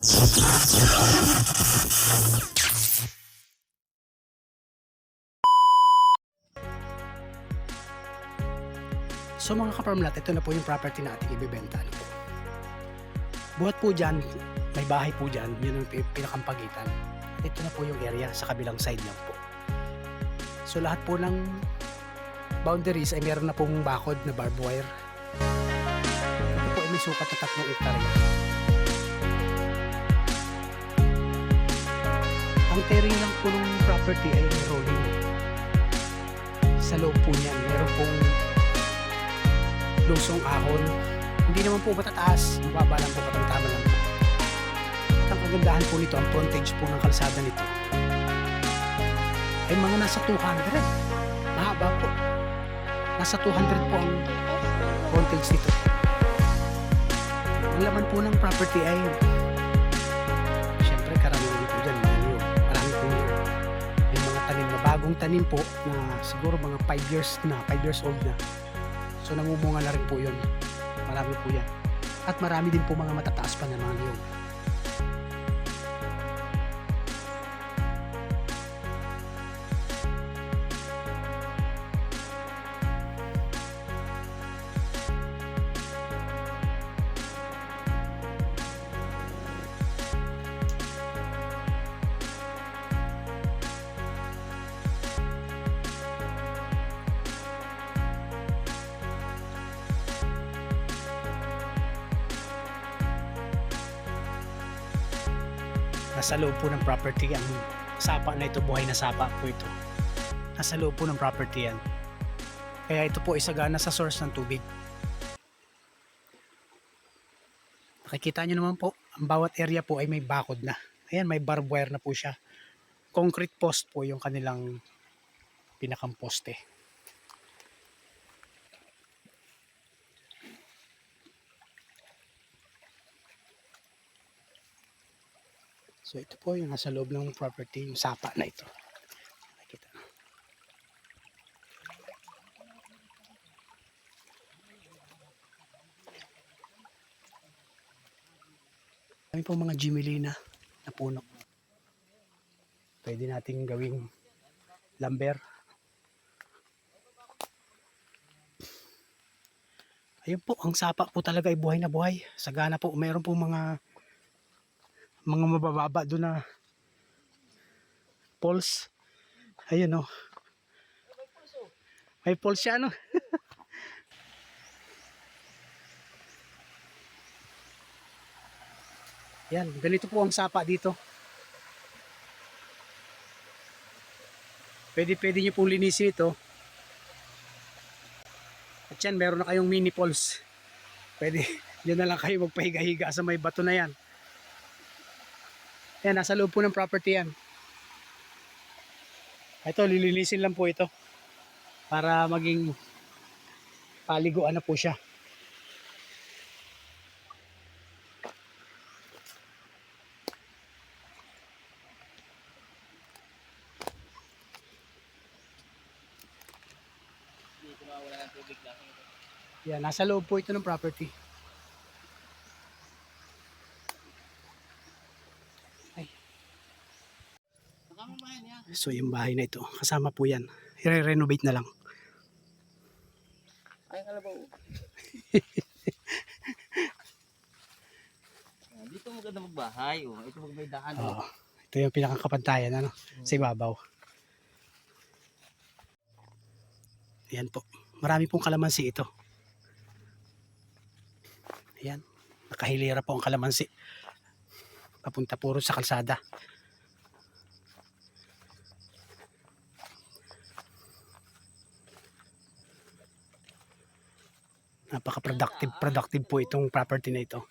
So mga ka-farmlat, ito na po yung property na ating ibibenta. Ano po? Buhat po dyan, may bahay po dyan, yun yung pinakampagitan. Ito na po yung area sa kabilang side lang po. So lahat po ng boundaries ay meron na pong bakod na barbed wire. Ito po ay may sukat na 3 hektarya. Ang terrain lang po ng property ay rolling. Sa loob po niyan, meron pong lusong ahon. Hindi naman po matataas, mababa lang po, katang-tama lang po. At ang kagandahan po nito, ang frontage po ng kalsada nito ay mga nasa 200. Mahaba po. Nasa 200 po ang frontage nito. Ang laman po ng property ay syempre karamihan po dyan, marami po may mga tanim na bagong tanim po na siguro mga 5 years old na. So namumunga na rin po yun. Marami po yan. At marami din po mga matataas pa na mga niyog. Nasa loob po ng property ang sapa na ito, buhay na sapa po ito. Nasa loob po ng property yan. Kaya ito po isagana sa source ng tubig. Nakikita nyo naman po, ang bawat area po ay may bakod na. Ayan, may barbed wire na po siya. Concrete post po yung kanilang pinakang poste. So ito po yung nasa loob ng property, yung sapa na ito. Nakikita. Kami po mga Jimelina na puno. Pwede nating gawing lumber. Ayun po, ang sapa po talaga ay buhay na buhay. Sagana po, mayroon po mga mabababa doon na poles. Ayun o. May poles siya, no? Yan, ganito po ang sapa dito. Pwede nyo pong linisin ito. At yan, meron na kayong mini poles. Pwede, yun na lang kayo magpahiga-higa sa may bato na yan. Yan, nasa loob po ng property yan. Ito, lilinisin lang po ito. Para maging paliguan na po siya. Yan, nasa loob po ito ng property. Ay. So yung bahay na ito, kasama po yan. I-renovate na lang. Ay, kalabaw. Dito maganda magbahay. Oh. Ito may daan. Oh, ito yung pinakakapantayan, ano, sa ibabaw. Ayan po. Marami pong kalamansi ito. Ayan. Nakahilera po ang kalamansi. Papunta puro sa kalsada. Napaka-productive po itong property na ito.